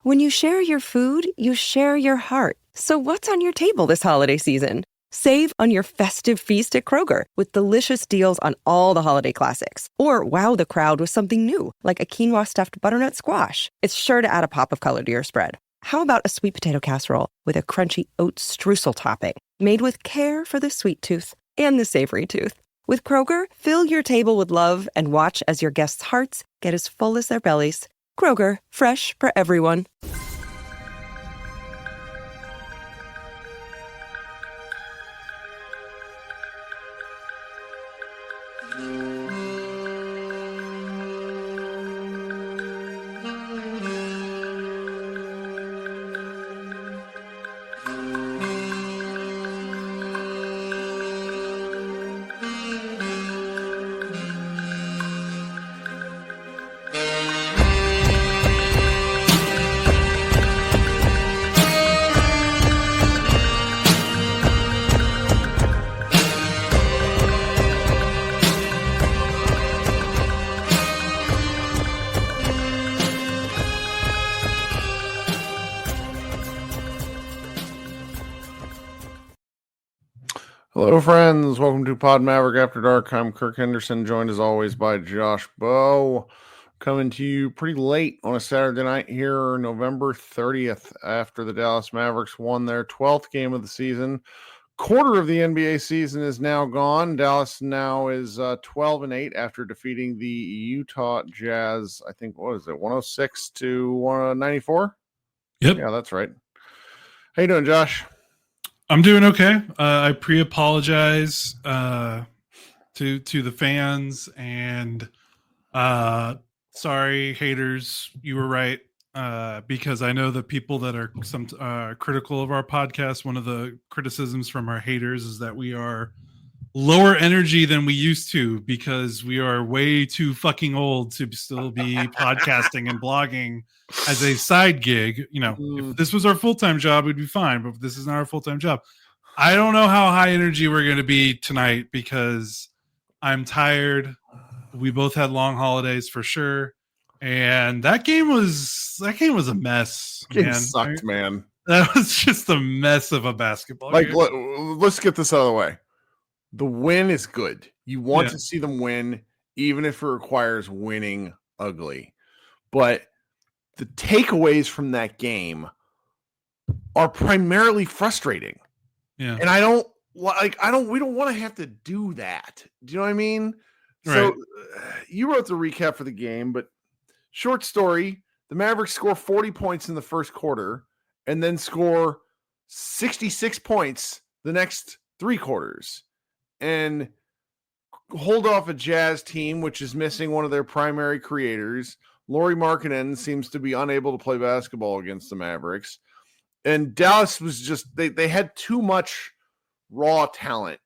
When you share your food, you share your heart. So what's on your table this holiday season? Save on your festive feast at Kroger with delicious deals on all the holiday classics. Or wow the crowd with something new, like a quinoa stuffed butternut squash. It's sure to add a pop of color to your spread. How about a sweet potato casserole with a crunchy oat streusel topping, made with care for the sweet tooth and the savory tooth? With Kroger, fill your table with love and watch as your guests' hearts get as full as their bellies. Kroger, fresh for everyone. Hello, friends. Welcome to Pod Maverick After Dark. I'm Kirk Henderson, joined as always by Josh Bowe. Coming to you pretty late on a Saturday night here, November 30th, after the Dallas Mavericks won their 12th game of the season. Quarter of the NBA season is now gone. Dallas now is 12-8 after defeating the Utah Jazz. I think, what is it, 106 to 194? Yep. Yeah, that's right. How you doing, Josh? I'm doing okay. I pre-apologize to the fans, and sorry, haters. You were right, because I know the people that are some critical of our podcast. One of the criticisms from our haters is that we are lower energy than we used to because we are way too fucking old to still be podcasting and blogging as a side gig. You know, if this was our full-time job, we'd be fine, but this is not our full-time job. I don't know how high energy we're going to be tonight because I'm tired. We both had long holidays for sure. And that game was a mess. Game sucked, man. That was just a mess of a basketball game. Let's get this out of the way. The win is good. You want to see them win, even if it requires winning ugly. But the takeaways from that game are primarily frustrating. Yeah. And we don't want to have to do that. Do you know what I mean? Right. So you wrote the recap for the game, but short story, the Mavericks score 40 points in the first quarter and then score 66 points the next three quarters and hold off a Jazz team, which is missing one of their primary creators. Lauri Markkanen seems to be unable to play basketball against the Mavericks. And Dallas was just, they had too much raw talent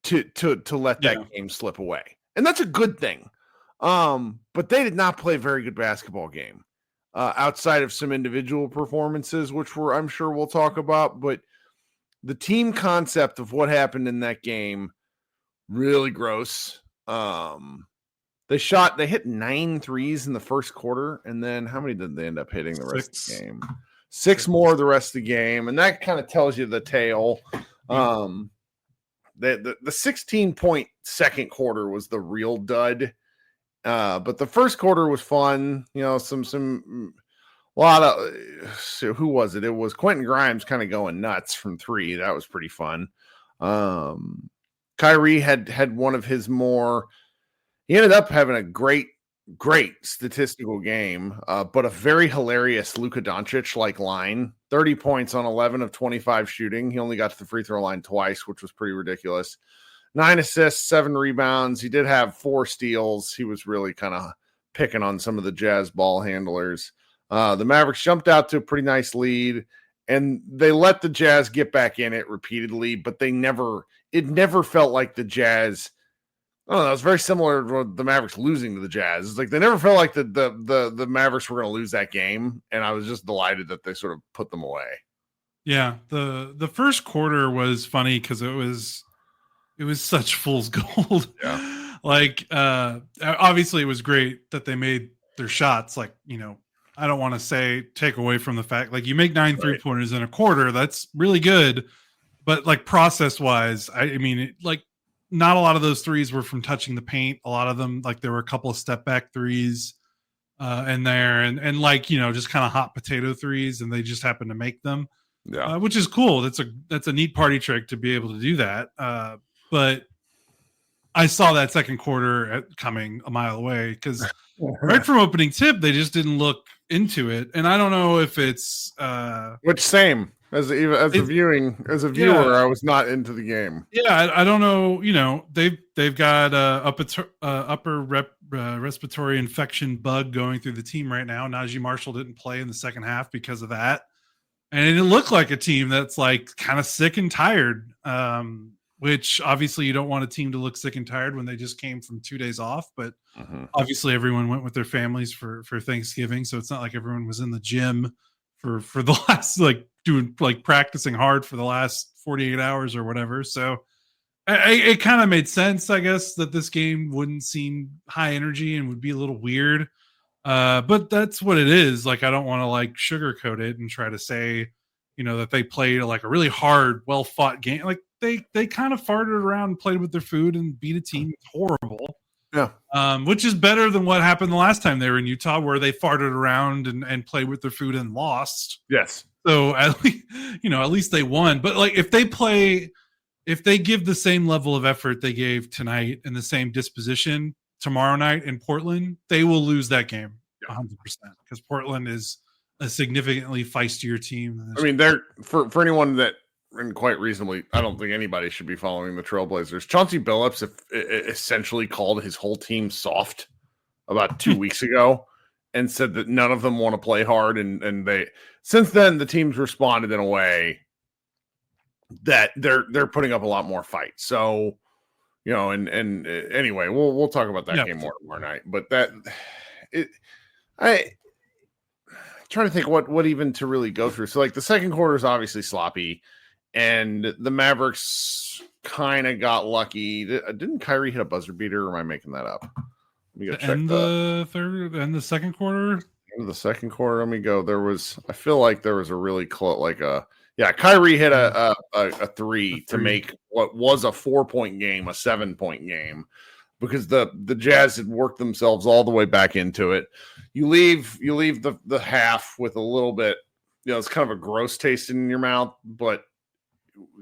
to let that game slip away. And that's a good thing. But they did not play a very good basketball game outside of some individual performances, which I'm sure we'll talk about. But the team concept of what happened in that game, really gross. They hit 9 threes in the first quarter. And then how many did they end up hitting the rest of the game? Six more the rest of the game. And that kind of tells you the tale. The 16-point second quarter was the real dud. But the first quarter was fun. You know, who was it? It was Quentin Grimes kind of going nuts from three. That was pretty fun. Kyrie had one of his he ended up having a great statistical game, but a very hilarious Luka Doncic-like line. 30 points on 11 of 25 shooting. He only got to the free throw line twice, which was pretty ridiculous. 9 assists, 7 rebounds. He did have 4 steals. He was really kind of picking on some of the Jazz ball handlers. The Mavericks jumped out to a pretty nice lead, and they let the Jazz get back in it repeatedly, but it never felt like the Jazz. I don't know. It's very similar to the Mavericks losing to the Jazz. It's like they never felt like the Mavericks were going to lose that game, and I was just delighted that they sort of put them away. Yeah, the first quarter was funny because it was such fool's gold. Yeah. Like obviously it was great that they made their shots. Like, you know, I don't want to say take away from the fact like you make 9 Right. 3-pointers in a quarter. That's really good. But like process wise, I mean, like not a lot of those threes were from touching the paint. A lot of them, like there were a couple of step back threes in there, and like just kind of hot potato threes, and they just happened to make them, Yeah. which is cool. That's a neat party trick to be able to do that. But I saw that second quarter coming a mile away because right from opening tip, they just didn't look into it, and I don't know if it's Which same as a viewer, yeah. I was not into the game. Yeah, I don't know. They've got upper respiratory infection bug going through the team right now. Najee Marshall didn't play in the second half because of that, and it looked like a team that's like kind of sick and tired. Which obviously you don't want a team to look sick and tired when they just came from 2 days off. But obviously everyone went with their families for Thanksgiving, so it's not like everyone was in the gym for the last like doing like practicing hard for the last 48 hours or whatever. So it kind of made sense, I guess, that this game wouldn't seem high energy and would be a little weird. But that's what it is. Like, I don't want to like sugarcoat it and try to say, that they played like a really hard, well fought game. Like they kind of farted around and played with their food and beat a team that's horrible. Yeah. Which is better than what happened the last time they were in Utah, where they farted around and played with their food and lost. Yes. So at least they won. But like if they give the same level of effort they gave tonight and the same disposition tomorrow night in Portland, they will lose that game 100% because Portland is a significantly feistier team. I mean, they're for anyone that, and quite reasonably, I don't think anybody should be following the Trailblazers. Chauncey Billups essentially called his whole team soft about 2 weeks ago and said that none of them want to play hard. And they, since then, the team's responded in a way that they're putting up a lot more fight. So, and anyway, we'll talk about that game more tomorrow night. But I trying to think what even to really go through. So like the second quarter is obviously sloppy. And the Mavericks kind of got lucky. Didn't Kyrie hit a buzzer beater, or am I making that up? Let me go check the third and the second quarter. End of the second quarter. Let me go. I feel like there was a really close, Kyrie hit a three to make what was a 4-point game, a 7-point game, because the Jazz had worked themselves all the way back into it. You leave the half with a little bit, it's kind of a gross taste in your mouth, but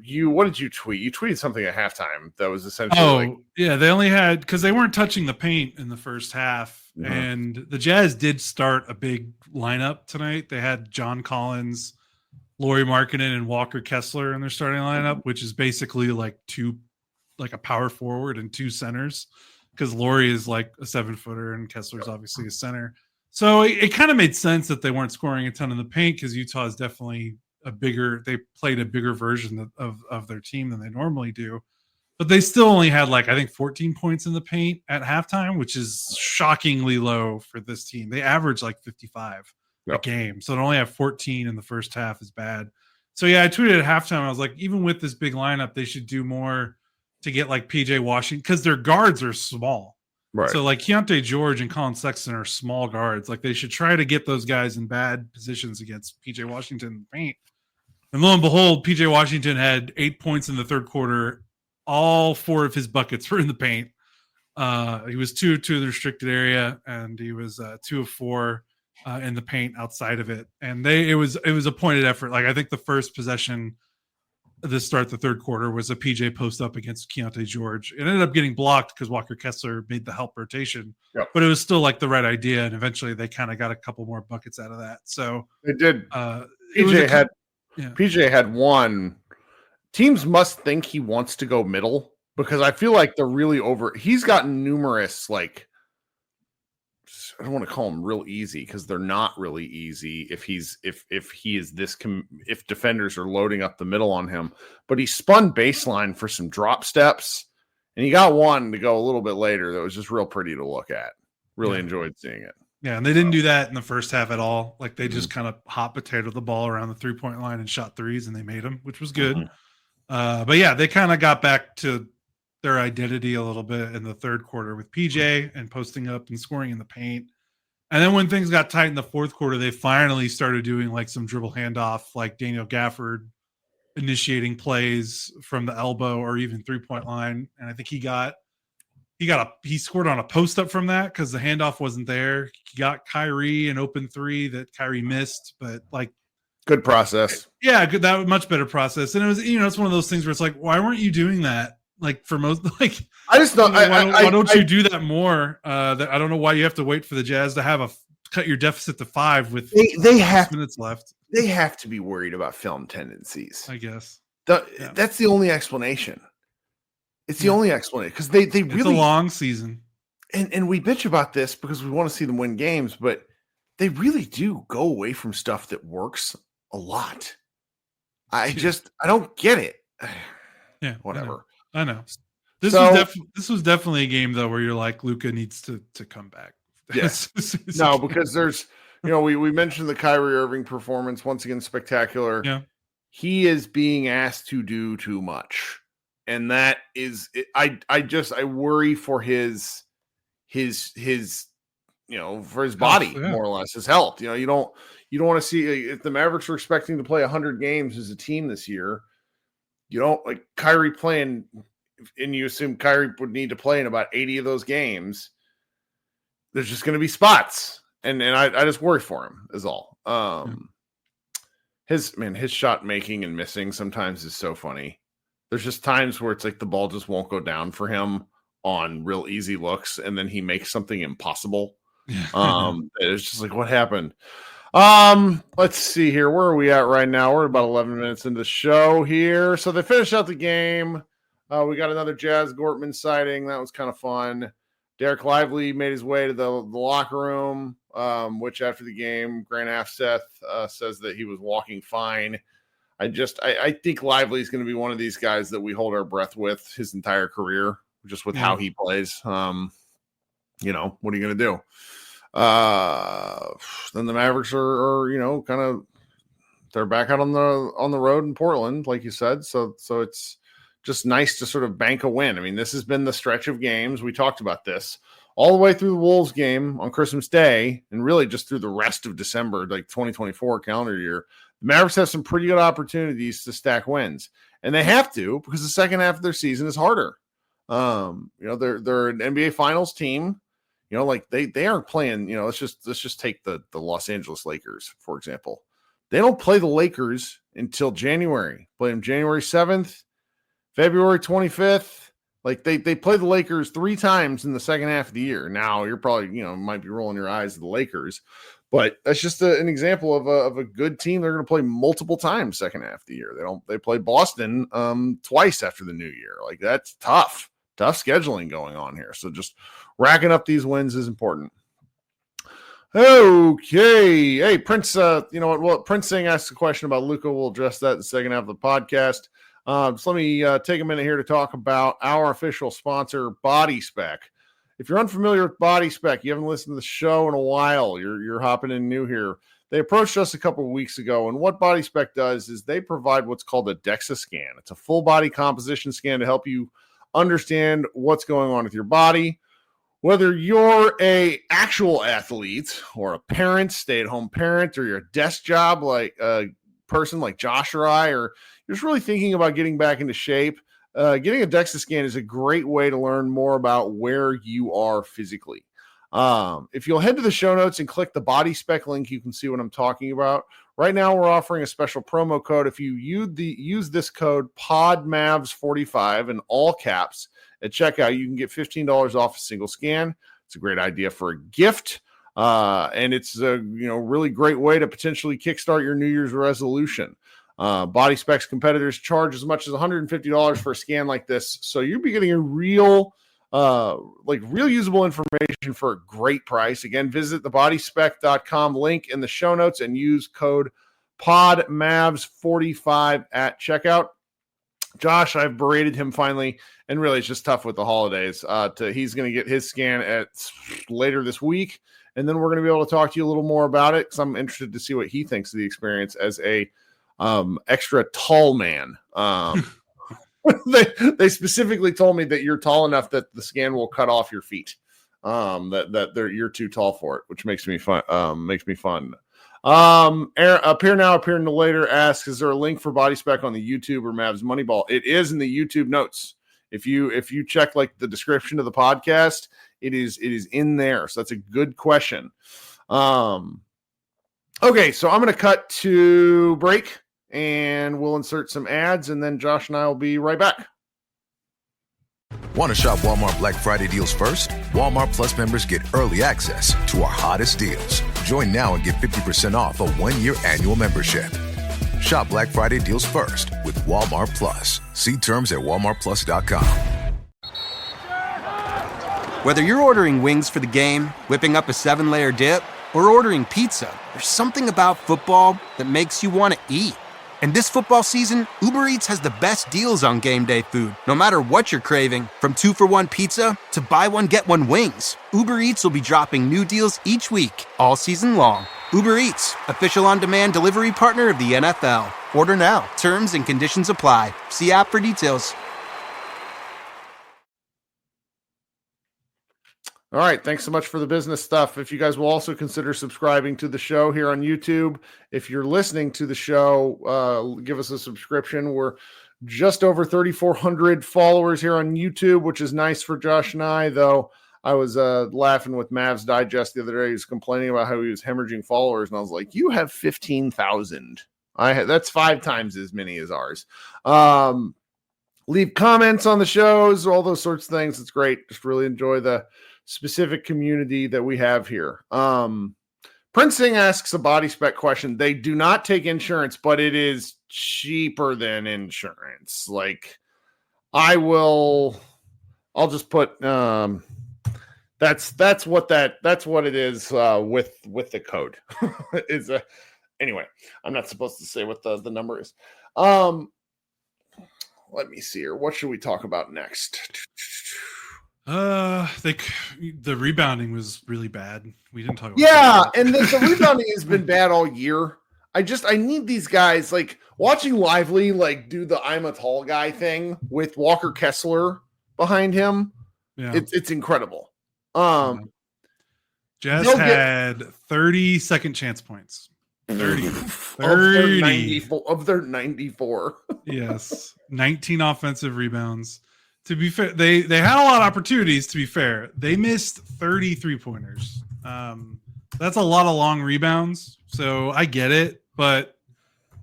what did you tweet? You tweeted something at halftime that was essentially they only had, because they weren't touching the paint in the first half, and the Jazz did start a big lineup tonight. They had John Collins, Lauri Markkanen, and Walker Kessler in their starting lineup, which is basically like a power forward and two centers, because Lauri is like a 7-footer and Kessler's obviously a center. So it kind of made sense that they weren't scoring a ton in the paint, because Utah is definitely they played a bigger version of their team than they normally do. But they still only had I think 14 points in the paint at halftime, which is shockingly low for this team. They average 55 a game. So to only have 14 in the first half is bad. So yeah, I tweeted at halftime, I was like, even with this big lineup, they should do more to get PJ Washington, because their guards are small. right. So Keontae George and Colin Sexton are small guards. They should try to get those guys in bad positions against PJ Washington in the paint. And lo and behold, PJ Washington had 8 points in the third quarter. All 4 of his buckets were in the paint. He was 2 of 2 in the restricted area, and he was 2 of 4 in the paint outside of it. And it was a pointed effort. I think the first possession to start the third quarter was a PJ post up against Keontae George. It ended up getting blocked because Walker Kessler made the help rotation. Yep. But it was still the right idea, and eventually they kind of got a couple more buckets out of that. So they did. PJ had one. Teams must think he wants to go middle, because I feel like they're really he's gotten numerous, I don't want to call them real easy, because they're not really easy if he is this, if defenders are loading up the middle on him, but he spun baseline for some drop steps, and he got one to go a little bit later that was just real pretty to look at. Really enjoyed seeing it. Yeah, and they didn't do that in the first half at all. They just kind of hot potato the ball around the 3-point line and shot threes, and they made them, which was good. But yeah, they kind of got back to their identity a little bit in the third quarter with PJ and posting up and scoring in the paint. And then when things got tight in the fourth quarter, they finally started doing like some dribble handoff, like Daniel Gafford initiating plays from the elbow or even 3-point line. And I think he scored on a post up from that because the handoff wasn't there. He got Kyrie an open three that Kyrie missed, but like good process. Yeah, good. That was much better process. And it was, it's one of those things where it's like, why weren't you doing that? Like for most, like I just don't. Why don't you do that more? That I don't know why you have to wait for the Jazz to have cut your deficit to 5 with they have minutes left. They have to be worried about film tendencies. I guess that's the only explanation. It's the only explanation because they really it's a long season, and we bitch about this because we want to see them win games, but they really do go away from stuff that works a lot. I don't get it. Yeah, whatever. I know. This was definitely a game though where you're like Luka needs to come back. Yes. No, because there's we mentioned the Kyrie Irving performance once again, spectacular. Yeah. He is being asked to do too much. And that is I worry for his for his body, more or less, his health. You don't want to see if the Mavericks are expecting to play 100 games as a team this year. You don't like Kyrie playing, and you assume Kyrie would need to play in about 80 of those games. There's just going to be spots, and I just worry for him is all. His shot making and missing sometimes is so funny. There's just times where it's like the ball just won't go down for him on real easy looks, and then he makes something impossible. It's just like, what happened? Let's see here. Where are we at right now? We're about 11 minutes into the show here. So they finished out the game. We got another Jazz Gortman sighting. That was kind of fun. Derek Lively made his way to the locker room, which after the game, Grant Afseth says that he was walking fine. I think Lively is going to be one of these guys that we hold our breath with his entire career, just with how he plays. What are you going to do? Then the Mavericks are kind of, they're back out on the road in Portland, like you said. So it's just nice to sort of bank a win. I mean, this has been the stretch of games. We talked about this all the way through the Wolves game on Christmas Day and really just through the rest of December, like 2024 calendar year. The Mavericks have some pretty good opportunities to stack wins, and they have to because the second half of their season is harder. They're an NBA Finals team. Like they aren't playing. Let's just take the Los Angeles Lakers for example. They don't play the Lakers until January. Play them January 7th, February 25th. Like they play the Lakers 3 times in the second half of the year. Now you're probably might be rolling your eyes at the Lakers. But that's just an example of a good team. They're going to play multiple times second half of the year. They play Boston twice after the new year. Like that's tough scheduling going on here. So just racking up these wins is important. Okay. Hey, Prince, you know what? Well, Prince Singh asked a question about Luka. We'll address that in the second half of the podcast. So let me take a minute here to talk about our official sponsor, Body Spec. If you're unfamiliar with Body Spec, you haven't listened to the show in a while, you're hopping in new here. They approached us a couple of weeks ago, and what Body Spec does is they provide what's called a DEXA scan. It's a full body composition scan to help you understand what's going on with your body. Whether you're a actual athlete or a parent, stay-at-home parent, or you're a desk job like a person like Josh or I, or you're just really thinking about getting back into shape, getting a DEXA scan is a great way to learn more about where you are physically. If you'll head to the show notes and click the Body Spec link, you can see what I'm talking about. Right now, we're offering a special promo code. If you use this code PODMAVS45 in all caps at checkout, you can get $15 off a single scan. It's a great idea for a gift, and it's a really great way to potentially kickstart your New Year's resolution. Body Spec's competitors charge as much as $150 for a scan like this, so you'll be getting a real usable information for a great price. Again, visit the bodyspec.com link in the show notes and use code PODMAVS45 at checkout. Josh, I've berated him finally, and really it's just tough with the holidays. He's going to get his scan later this week, and then we're going to be able to talk to you a little more about it because I'm interested to see what he thinks of the experience as a extra tall man. They specifically told me that you're tall enough that the scan will cut off your feet. that you're too tall for it, which makes me fun. Appear now, appear no later asks, is there a link for Body Spec on the YouTube or Mavs Moneyball? It is in the YouTube notes. If you check like the description of the podcast, it is in there. So that's a good question. Okay, so I'm going to cut to break and we'll insert some ads and then Josh and I will be right back. Want to shop Walmart Black Friday deals first? Walmart Plus members get early access to our hottest deals. Join now and get 50% off a 1-year annual membership. Shop Black Friday deals first with Walmart Plus. See terms at walmartplus.com. Whether you're ordering wings for the game, whipping up a 7-layer dip, or ordering pizza, there's something about football that makes you want to eat. And this football season, Uber Eats has the best deals on game day food. No matter what you're craving, from 2-for-1 pizza to buy one, get one wings, Uber Eats will be dropping new deals each week, all season long. Uber Eats, official on-demand delivery partner of the NFL. Order now. Terms and conditions apply. See app for details. All right. Thanks so much for the business stuff. If you guys will also consider subscribing to the show here on YouTube, if you're listening to the show, give us a subscription. We're just over 3,400 followers here on YouTube, which is nice for Josh and I, though. I was laughing with Mavs Digest the other day. He was complaining about how he was hemorrhaging followers, and I was like, you have 15,000. That's 5 times as many as ours. Leave comments on the shows, all those sorts of things. It's great. Just really enjoy the specific community that we have here. Prince Singh asks a Body Spec question. They do not take insurance, but it is cheaper than insurance. Like I'll just put that's what it is with the code. Anyway, I'm not supposed to say what the number is. Let me see here. What should we talk about next? The rebounding was really bad. We didn't talk about that. And the rebounding has been bad all year. I need these guys, like watching Lively like do the I'm a tall guy thing with Walker Kessler behind him. Yeah. It's incredible. Jazz had 30 second chance points. 30 of their 94. Yes. 19 offensive rebounds. To be fair, they had a lot of opportunities. To be fair, they missed 30 3-pointers. That's a lot of long rebounds. So I get it, but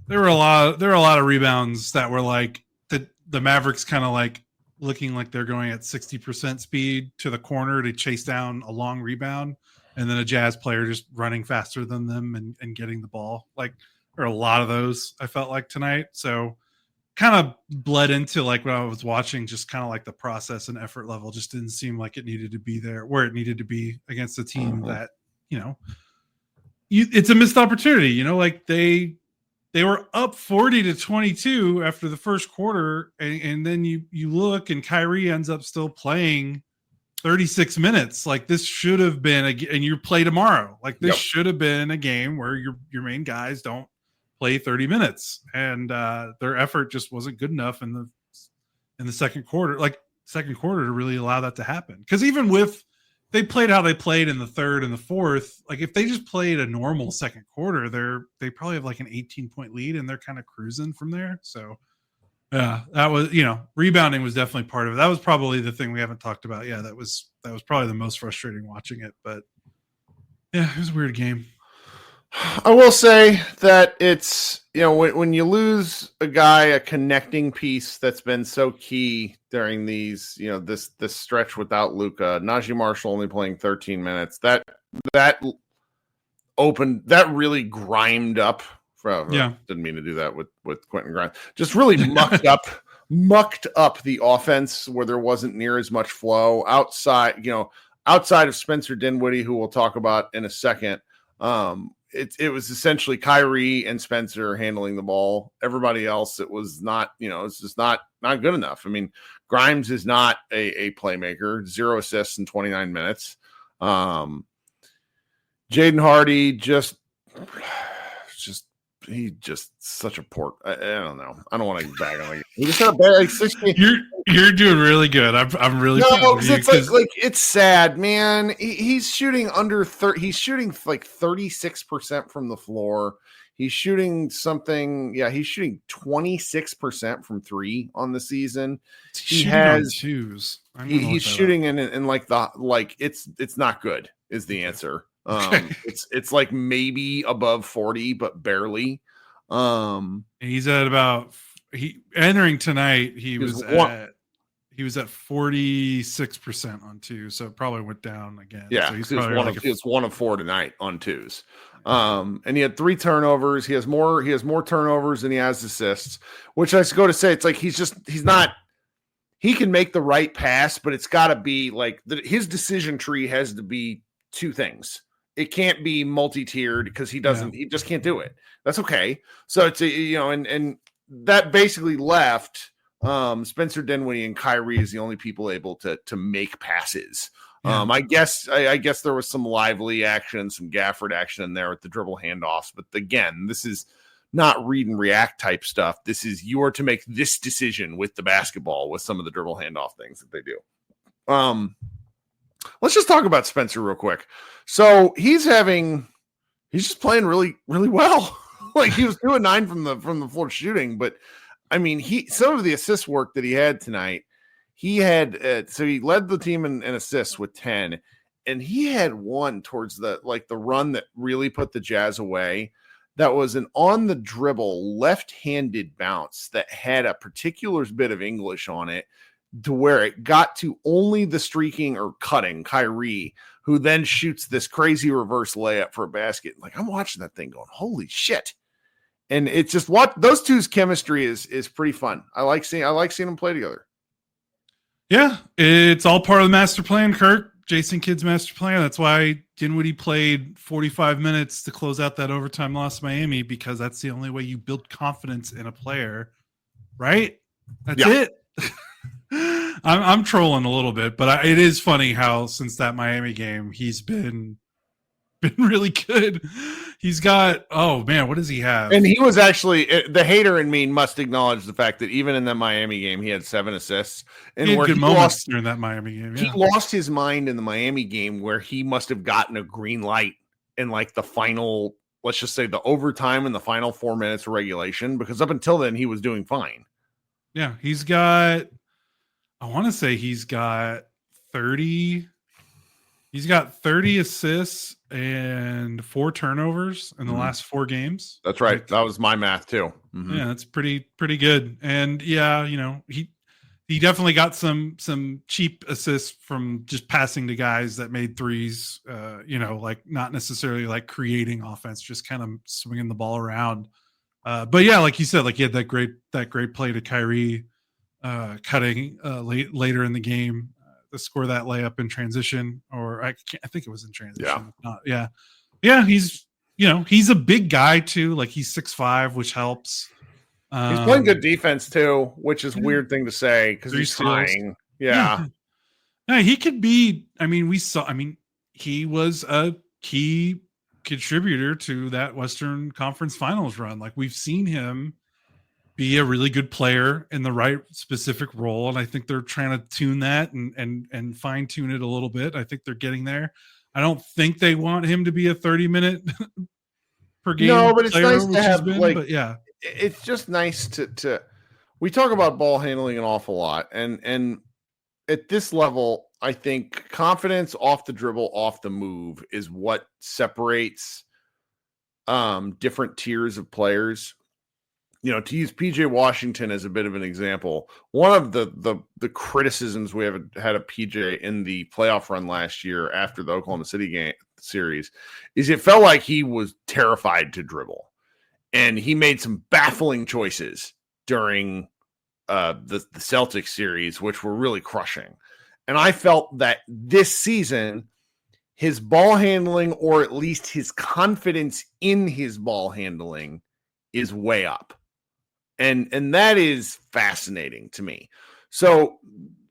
there were a lot of rebounds that were like the Mavericks kind of like looking like they're going at 60% speed to the corner to chase down a long rebound, and then a Jazz player just running faster than them and getting the ball. Like there are a lot of those I felt like tonight. So kind of bled into like when I was watching, just kind of like the process and effort level just didn't seem like it needed to be there where it needed to be against a team that, it's a missed opportunity, like they were up 40-22 after the first quarter. And then you look and Kyrie ends up still playing 36 minutes. Like this should have been and you play tomorrow. Like this should have been a game where your main guys don't play 30 minutes, and their effort just wasn't good enough in the second quarter to really allow that to happen. Because even with they played how they played in the third and the fourth, like if they just played a normal second quarter, they probably have like an 18-point lead and they're kind of cruising from there. So yeah, that was rebounding was definitely part of it. That was probably the thing we haven't talked about. Yeah, that was probably the most frustrating watching it. But yeah, it was a weird game. I will say that it's, when you lose a guy, a connecting piece that's been so key during these, this stretch without Luka, Najee Marshall only playing 13 minutes, that really grimed up. Didn't mean to do that with Quentin Grimes. Just really mucked up the offense where there wasn't near as much flow outside of Spencer Dinwiddie, who we'll talk about in a second. It was essentially Kyrie and Spencer handling the ball. Everybody else, it was not, it's just not good enough. I mean, Grimes is not a playmaker, 0 assists in 29 minutes. Jaden Hardy just just such a poor. I don't know. I don't want to bag on. He just had a bad like 16. You're doing really good. I'm really proud of you, it's like it's sad, man. He's shooting under 30. He's shooting like 36% from the floor. He's shooting something. Yeah, he's shooting 26% from three on the season. He has twos. He's shooting in like it's not good is the answer. It's like maybe above 40, but barely. He's at about entering tonight. He was at 46% on two, so it probably went down again. Yeah, so he's he was 1 of 4 tonight on twos. And he had 3 turnovers. He has more turnovers than he has assists, which I go to say it's like he's not. He can make the right pass, but it's got to be like his decision tree has to be 2 things. It can't be multi-tiered because he just can't do it. That's okay. So it's and that basically left Spencer Dinwiddie and Kyrie as the only people able to make passes. Yeah. I guess there was some lively action, some Gafford action in there with the dribble handoffs, but again, this is not read and react type stuff. This is you are to make this decision with the basketball with some of the dribble handoff things that they do. Let's just talk about Spencer real quick. So he's just playing really, really well. Like he was 2 of 9 from the floor shooting, but I mean, some of the assist work that he had tonight, he had so he led the team in assists with 10, and he had one towards the run that really put the Jazz away. That was an on the dribble left-handed bounce that had a particular bit of English on it, to where it got to only the streaking or cutting Kyrie, who then shoots this crazy reverse layup for a basket. Like I'm watching that thing going, holy shit. And it's just those two's chemistry is pretty fun. I like seeing them play together. Yeah, it's all part of the master plan, Kirk. Jason Kidd's master plan. That's why Dinwiddie played 45 minutes to close out that overtime loss to Miami, because that's the only way you build confidence in a player, right? That's it. I'm trolling a little bit, but it is funny how since that Miami game, he's been really good. He's got, oh man, what does he have? And he was actually, the hater in me must acknowledge the fact that even in that Miami game, he had 7 assists. And he had where good he moments during that Miami game. Yeah. He lost his mind in the Miami game where he must have gotten a green light in like the final, let's just say the overtime in the final 4 minutes of regulation, because up until then he was doing fine. Yeah, he's got 30. He's got 30 assists and 4 turnovers in the last 4 games. That's right. That was my math too. Mm-hmm. Yeah, that's pretty good. And yeah, he definitely got some cheap assists from just passing to guys that made threes. Like not necessarily like creating offense, just kind of swinging the ball around. But yeah, like you said, like he had that great play to Kyrie, cutting later in the game. To score that layup in transition, or I think it was in transition. Yeah. He's a big guy too. Like he's 6'5", which helps. He's playing good defense too, which is a weird thing to say because he's flying. Yeah. He could be. He was a key contributor to that Western Conference Finals run. Like we've seen him be a really good player in the right specific role. And I think they're trying to tune that and fine tune it a little bit. I think they're getting there. I don't think they want him to be a 30-minute per game. No, but it's nice to have it's just nice to we talk about ball handling an awful lot. And at this level, I think confidence off the dribble, off the move is what separates different tiers of players. To use PJ Washington as a bit of an example, one of the criticisms we have had of PJ in the playoff run last year after the Oklahoma City game series is it felt like he was terrified to dribble, and he made some baffling choices during the Celtics series, which were really crushing. And I felt that this season, his ball handling, or at least his confidence in his ball handling, is way up. And that is fascinating to me. So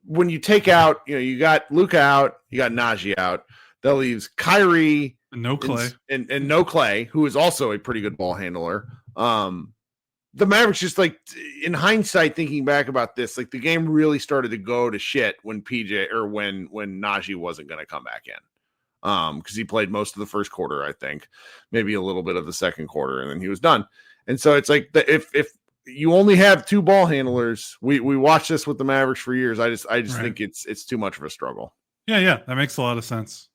when you take out, you got Luka out, you got Najee out, that leaves Kyrie and no Clay and no Clay, who is also a pretty good ball handler. The Mavericks just like in hindsight, thinking back about this, like the game really started to go to shit when when Najee wasn't going to come back in. Because he played most of the first quarter, I think, maybe a little bit of the second quarter, and then he was done. And so it's like if you only have two ball handlers, we watched this with the Mavericks for years. I just right. think it's too much of a struggle. Yeah, that makes a lot of sense.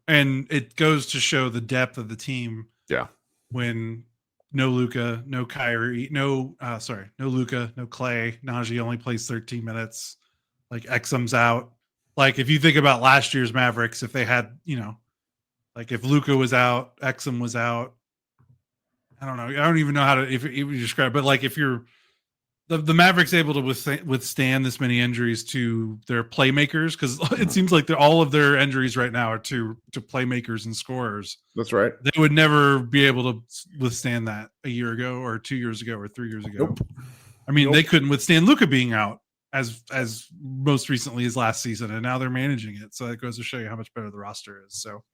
And it goes to show the depth of the team. Yeah, when no Luka, no Kyrie, no Luka, no Clay. Najee only plays 13 minutes. Like Exum's out. Like if you think about last year's Mavericks, if they had, like if Luka was out, Exum was out. I don't know. I don't even know how to if you describe, but like if you're the Mavericks able to withstand this many injuries to their playmakers, because it seems like all of their injuries right now are to playmakers and scorers. That's right. They would never be able to withstand that a year ago or 2 years ago or 3 years ago. Nope. I mean, they couldn't withstand Luka being out as most recently as last season, and now they're managing it. So that goes to show you how much better the roster is. So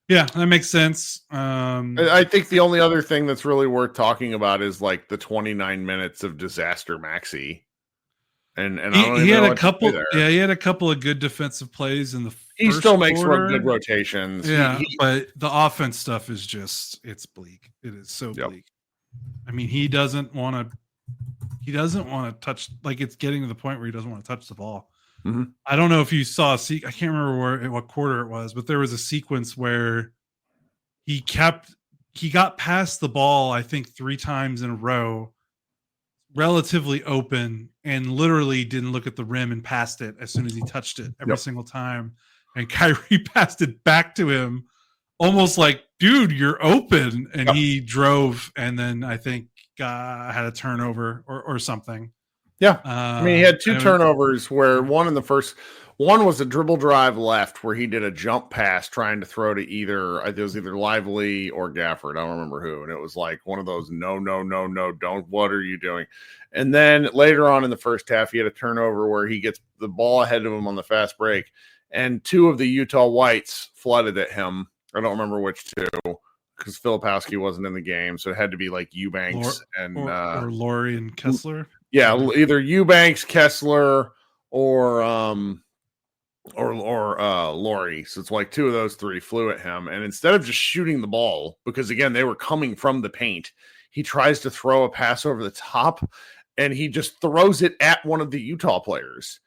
yeah, that makes sense. I think the only other thing that's really worth talking about is like the 29 minutes of disaster Maxey. And he had a couple. Yeah, he had a couple of good defensive plays in the. He still makes good rotations. Yeah, but the offense stuff is it's bleak. It is so bleak. I mean, he doesn't want to touch. Like it's getting to the point where he doesn't want to touch the ball. Mm-hmm. I don't know if you saw. I can't remember what quarter it was, but there was a sequence where he got past the ball, I think 3 times in a row, relatively open, and literally didn't look at the rim and passed it as soon as he touched it every single time. And Kyrie passed it back to him, almost like, dude, you're open. And he drove, and then I think had a turnover or something. Yeah, I mean, he had 2 turnovers where one was a dribble drive left where he did a jump pass trying to throw to it was either Lively or Gafford. I don't remember who. And it was like one of those, no, don't, what are you doing? And then later on in the first half, he had a turnover where he gets the ball ahead of him on the fast break. And 2 of the Utah Whites flooded at him. I don't remember which 2 because Filipowski wasn't in the game. So it had to be like Eubanks or Laurie and Kessler. Yeah, either Eubanks, Kessler, or Laurie. So it's like 2 of those 3 flew at him. And instead of just shooting the ball, because again, they were coming from the paint, he tries to throw a pass over the top and he just throws it at one of the Utah players.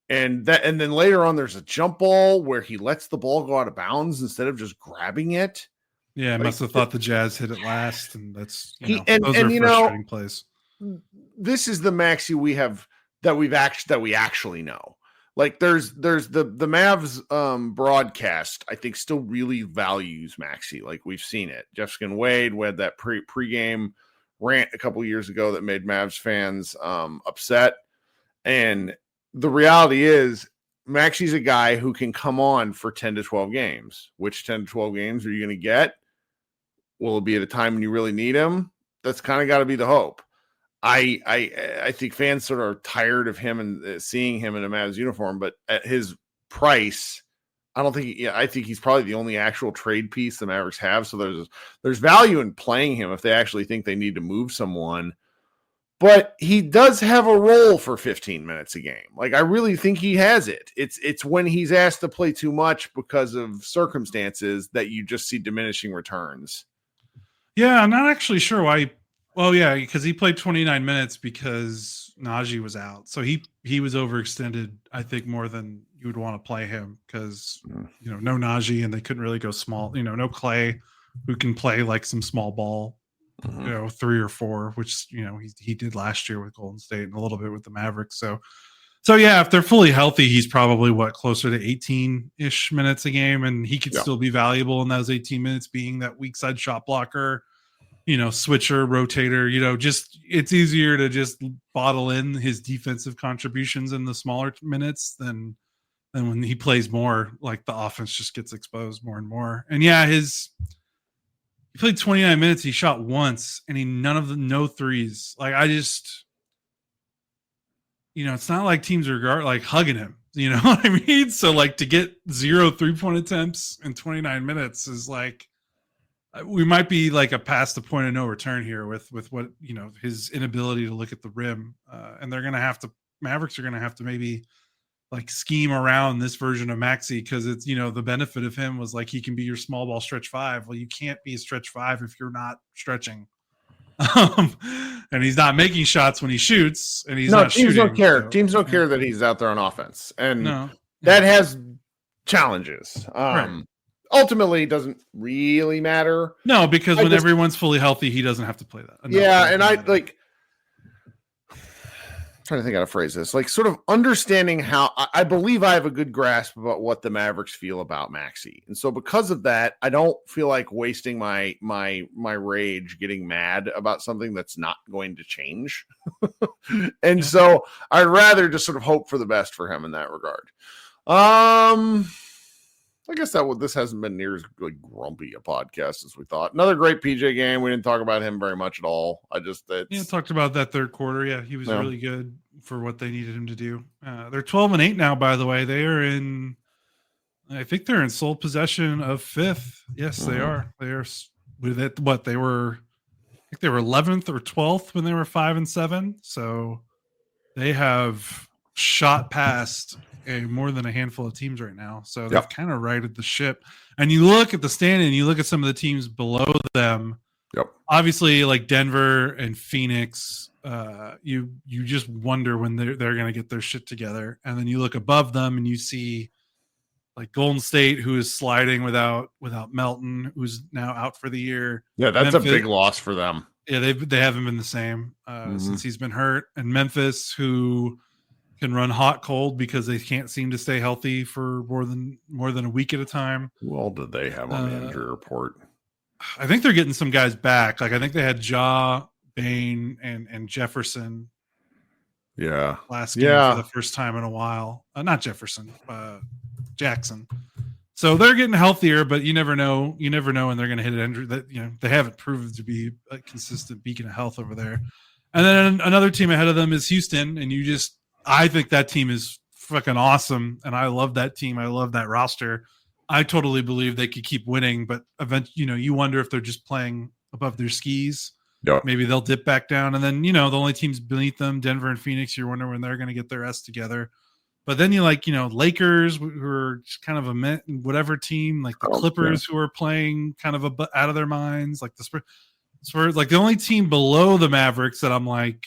And then later on, there's a jump ball where he lets the ball go out of bounds instead of just grabbing it. Yeah, I must have thought the Jazz hit it last, and that's those are frustrating plays. This is the Maxey we actually know. Like there's the Mavs broadcast, I think, still really values Maxey. Like we've seen it. Jessica and Wade had that pregame rant a couple years ago that made Mavs fans upset. And the reality is Maxey's a guy who can come on for 10 to 12 games. Which 10 to 12 games are you going to get? Will it be at a time when you really need him? That's kind of got to be the hope. I think fans sort of are tired of him and seeing him in a Mavs uniform, but at his price, I think he's probably the only actual trade piece the Mavericks have. So there's value in playing him if they actually think they need to move someone. But he does have a role for 15 minutes a game. Like I really think he has it. It's when he's asked to play too much because of circumstances that you just see diminishing returns. Yeah, I'm not actually sure why. Well, yeah, because he played 29 minutes because Najee was out. So he was overextended, I think, more than you would want to play him because, no Najee and they couldn't really go small. No Clay who can play like some small ball, 3 or 4, which, he did last year with Golden State and a little bit with the Mavericks. So yeah, if they're fully healthy, he's probably closer to 18-ish minutes a game. And he could still be valuable in those 18 minutes being that weak side shot blocker. Switcher, rotator, just it's easier to just bottle in his defensive contributions in the smaller minutes than when he plays more, like the offense just gets exposed more and more. And yeah, he played 29 minutes. He shot once and no threes. Like I just, it's not like teams are like hugging him, you know what I mean? So like to get 0 3-point attempts in 29 minutes is like, we might be like a past the point of no return here with what, his inability to look at the rim. And Mavericks are going to have to maybe like scheme around this version of Maxey, because it's, the benefit of him was like he can be your small ball stretch five. Well, you can't be a stretch five if you're not stretching. And he's not making shots when he shoots, and he's not teams shooting. Don't care. Teams don't care that he's out there on offense, and that has challenges. Right. Ultimately, it doesn't really matter. No, because when everyone's fully healthy, he doesn't have to play that. And I like trying to think how to phrase this, like sort of understanding how I believe I have a good grasp about what the Mavericks feel about Maxey. And so because of that, I don't feel like wasting my rage getting mad about something that's not going to change. And so I'd rather just sort of hope for the best for him in that regard. I guess this hasn't been near as like grumpy a podcast as we thought. Another great PJ game. We didn't talk about him very much at all. Talked about that third quarter. Yeah, he was really good for what they needed him to do. They're 12-8 now, by the way. I think they're in sole possession of fifth. Yes, they are. They are with it. What they were, I think they were 11th or 12th when they were 5-7. So they have shot past more than a handful of teams right now. So they've kind of righted the ship. And you look at the standing, you look at some of the teams below them. Obviously, like Denver and Phoenix, you just wonder when they're going to get their shit together. And then you look above them and you see like Golden State, who is sliding without Melton, who's now out for the year. Yeah, that's Memphis, a big loss for them. Yeah, they haven't been the same since he's been hurt. And Memphis, who can run hot cold because they can't seem to stay healthy for more than a week at a time. Who all did they have on the injury report? I think they're getting some guys back. Like I think they had Ja, Bain, and Jefferson. Yeah, last game for the first time in a while. Not Jefferson, Jackson. So they're getting healthier, but you never know. You never know when they're going to hit an injury. That they haven't proven to be a consistent beacon of health over there. And then another team ahead of them is Houston, and I think that team is fucking awesome, and I love that team. I love that roster. I totally believe they could keep winning, but eventually, you wonder if they're just playing above their skis. Yep. Maybe they'll dip back down, and then the only teams beneath them, Denver and Phoenix, you're wondering when they're going to get their S together. But then you Lakers, who are just kind of a whatever team, like the Clippers, who are playing kind of out of their minds, like the Spurs, like the only team below the Mavericks that I'm like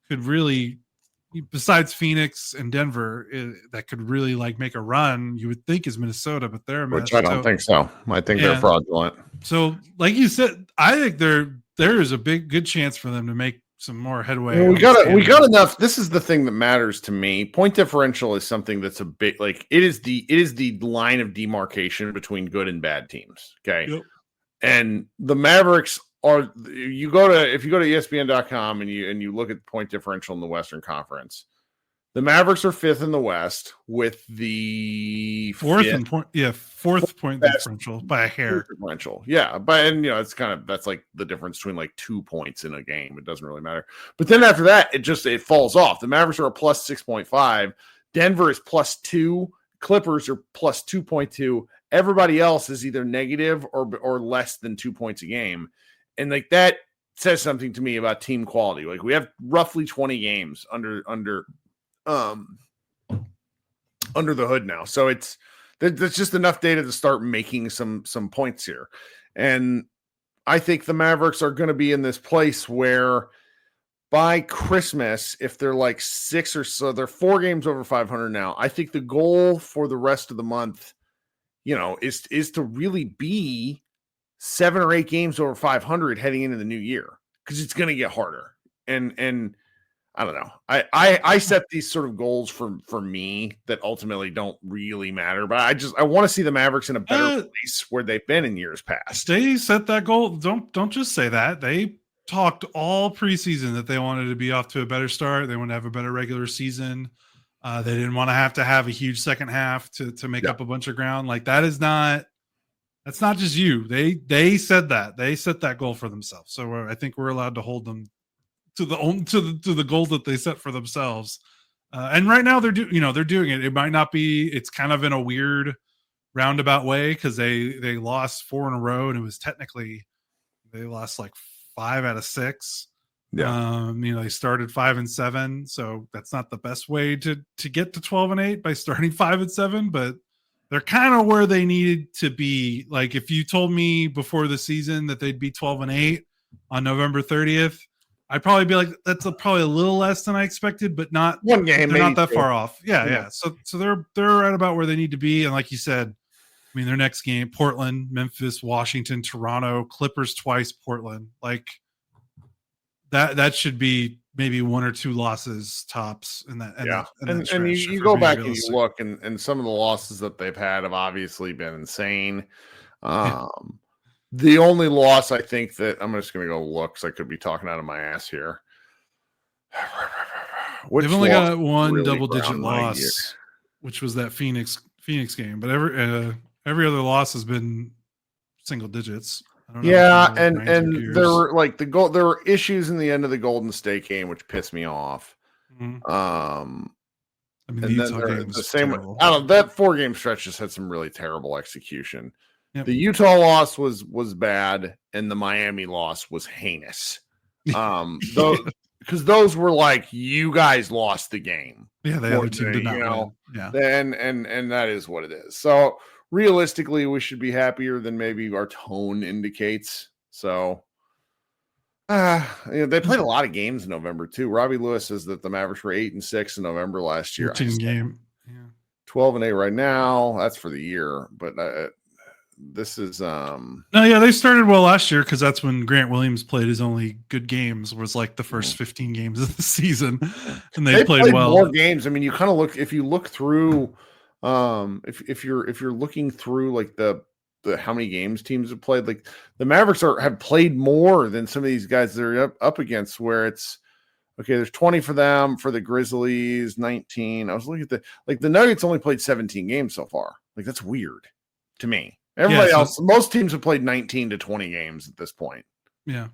could really, besides Phoenix and Denver, that could really like make a run, you would think is Minnesota, but they're a mess. Which I don't think so. I think they're fraudulent. So, like you said, I think there is a good chance for them to make some more headway. We got enough. This is the thing that matters to me. Point differential is something that's a bit like it is the line of demarcation between good and bad teams. Okay. Yep. And the Mavericks if you go to ESPN.com and you look at point differential in the Western Conference, the Mavericks are fifth in the West with the fourth point differential by a hair. Differential. Yeah. But that's like the difference between like 2 points in a game. It doesn't really matter. But then after that, it falls off. The Mavericks are a plus 6.5. Denver is plus 2. Clippers are plus 2.2. Everybody else is either negative or less than 2 points a game. And like that says something to me about team quality. Like we have roughly 20 games under the hood now. So that's just enough data to start making some points here. And I think the Mavericks are going to be in this place where by Christmas, if they're like 6 or so, they're 4 games over 500 now. I think the goal for the rest of the month, is to really be 7 or 8 games over 500 heading into the new year, because it's going to get harder. And I don't know. I set these sort of goals for me that ultimately don't really matter, but I want to see the Mavericks in a better place where they've been in years past. They set that goal. Don't just say that. They talked all preseason that they wanted to be off to a better start. They want to have a better regular season. They didn't want to have a huge second half to make up a bunch of ground. Like that's not just you. They said that. They set that goal for themselves. So I think we're allowed to hold them to the goals that they set for themselves. And right now they're doing it. It might not be. It's kind of in a weird roundabout way because they lost 4 in a row, and it was technically they lost like 5 out of 6. Yeah. They started 5-7, so that's not the best way to get to 12-8 by starting 5-7, but they're kind of where they needed to be. Like if you told me before the season that they'd be 12-8 on November 30th, I'd probably be like, that's probably a little less than I expected, but not one game. They're not that two. far off. Yeah. So they're right about where they need to be. And like you said, I mean, their next game, Portland, Memphis, Washington, Toronto, Clippers twice, Portland. Like that should be maybe 1 or 2 losses tops in that. And you go back and you look, and some of the losses that they've had have obviously been insane. The only loss I think that I'm just going to go look, because I could be talking out of my ass here. They've only got one really double-digit loss, which was that Phoenix game. But every other loss has been single digits. I don't know. Yeah, and there were like there were issues in the end of the Golden State game, which pissed me off. Mm-hmm. I mean, the Utah game the same way. Out of that 4-game stretch, just had some really terrible execution. Yep. The Utah loss was bad, and the Miami loss was heinous. Because those were like, you guys lost the game. Yeah, the other team did not win. Yeah, and that is what it is. So realistically, we should be happier than maybe our tone indicates. So they played a lot of games in November too. Robbie Lewis says that the Mavericks were 8-6 in November last year. 14 game. Yeah. 12-8 right now. That's for the year, but this is they started well last year because that's when Grant Williams played his only good games, was like the first 15 games of the season, and they played well. More games. I mean, you kind of look, if you look through if you're looking through like the how many games teams have played, like the Mavericks have played more than some of these guys they're up against, where it's okay, there's 20 for them, for the Grizzlies 19. I was looking at the Nuggets only played 17 games so far. Like, that's weird to me. Everybody else, most teams have played 19 to 20 games at this point. Yeah.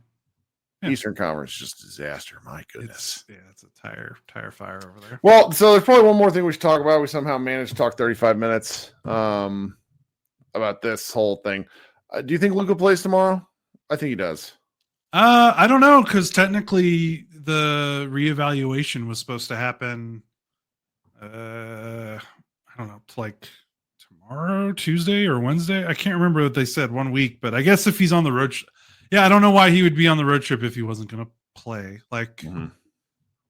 Eastern Conference, just disaster. My goodness. It's a tire fire over there. Well, so there's probably one more thing we should talk about. We somehow managed to talk 35 minutes about this whole thing. Do you think Luka plays tomorrow? I think he does. I don't know, because technically the reevaluation was supposed to happen. I don't know, like tomorrow, Tuesday or Wednesday. I can't remember what they said, 1 week, but I guess if he's on the road, I don't know why he would be on the road trip if he wasn't going to play. Like,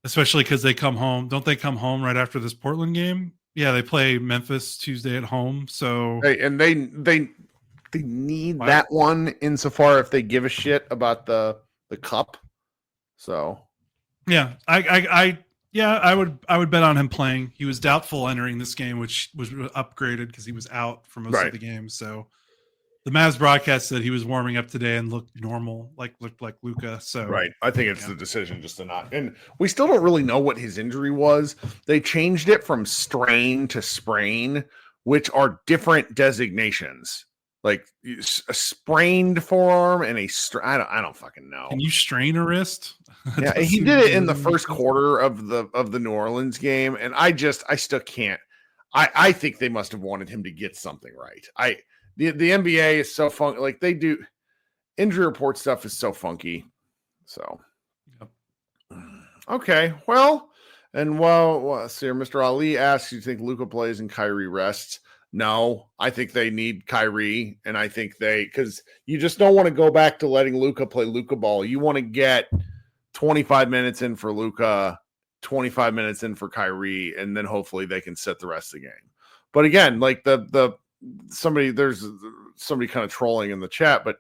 especially because they come home. Don't they come home right after this Portland game? Yeah, they play Memphis Tuesday at home. So and they need that one insofar if they give a shit about the cup. So yeah, I would bet on him playing. He was doubtful entering this game, which was upgraded because he was out for most of the game. So the Mavs broadcast said he was warming up today and looked normal, looked like Luka. So I think it's the decision just to not. And we still don't really know what his injury was. They changed it from strain to sprain, which are different designations. Like a sprained forearm and I don't fucking know. Can you strain a wrist? Yeah, he did it in the first quarter of the New Orleans game, and I still can't. I think they must have wanted him to get something right. The NBA is so funky. Like, they do injury report stuff is so funky. So okay, well, and see here, Mr. Ali asks, you think Luka plays and Kyrie rests? No, I think they need Kyrie, and I think because you just don't want to go back to letting Luka play Luka ball. You want to get 25 minutes in for Luka, 25 minutes in for Kyrie, and then hopefully they can set the rest of the game. But again, like there's somebody kind of trolling in the chat, but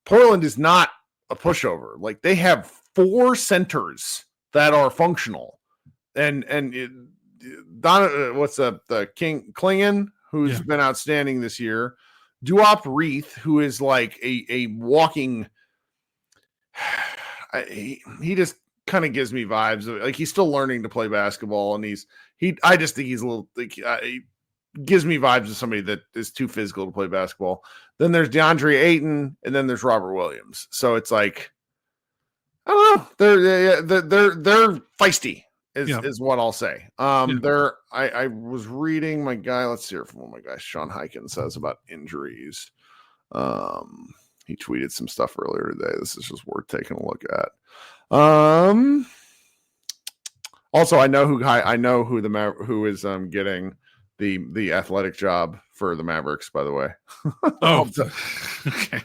Portland is not a pushover. Like, they have 4 centers that are functional, and what's the King Klingon, who's been outstanding this year. Duop Reith, who is like a walking, he just kind of gives me vibes of, like, he's still learning to play basketball, and I just think he's a little, he gives me vibes of somebody that is too physical to play basketball. Then there's DeAndre Ayton, and then there's Robert Williams. So it's like, I don't know, they're feisty. is what I'll say. I was reading my guy. Let's hear from my guy Sean Hyken says about injuries. He tweeted some stuff earlier today. This is just worth taking a look at. Also, I know who is getting the athletic job for the Mavericks. By the way, Okay.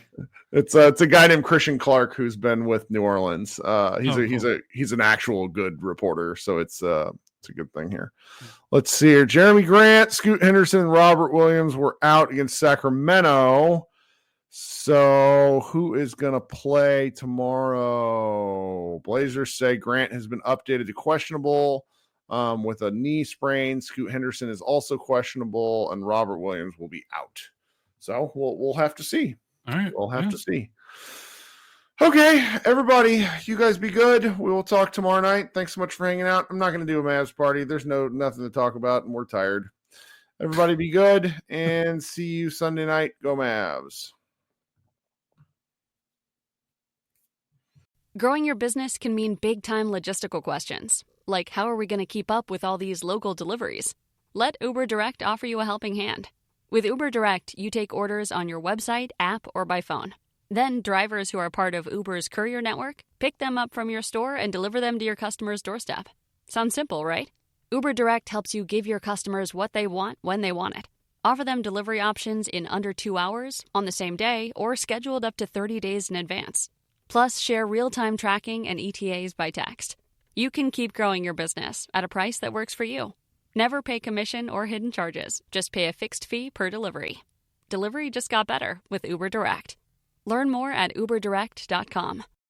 It's a guy named Christian Clark who's been with New Orleans. He's an actual good reporter, so it's a good thing here. Let's see here. Jeremy Grant, Scoot Henderson, and Robert Williams were out against Sacramento. So who is going to play tomorrow? Blazers say Grant has been updated to questionable with a knee sprain. Scoot Henderson is also questionable, and Robert Williams will be out. So we'll have to see. All right. We'll have to see. Okay, everybody, you guys be good. We will talk tomorrow night. Thanks so much for hanging out. I'm not going to do a Mavs party. There's nothing to talk about, and we're tired. Everybody be good, and see you Sunday night. Go Mavs. Growing your business can mean big-time logistical questions, like how are we going to keep up with all these local deliveries? Let Uber Direct offer you a helping hand. With Uber Direct, you take orders on your website, app, or by phone. Then drivers who are part of Uber's courier network pick them up from your store and deliver them to your customer's doorstep. Sounds simple, right? Uber Direct helps you give your customers what they want when they want it. Offer them delivery options in under 2 hours, on the same day, or scheduled up to 30 days in advance. Plus, share real-time tracking and ETAs by text. You can keep growing your business at a price that works for you. Never pay commission or hidden charges. Just pay a fixed fee per delivery. Delivery just got better with Uber Direct. Learn more at uberdirect.com.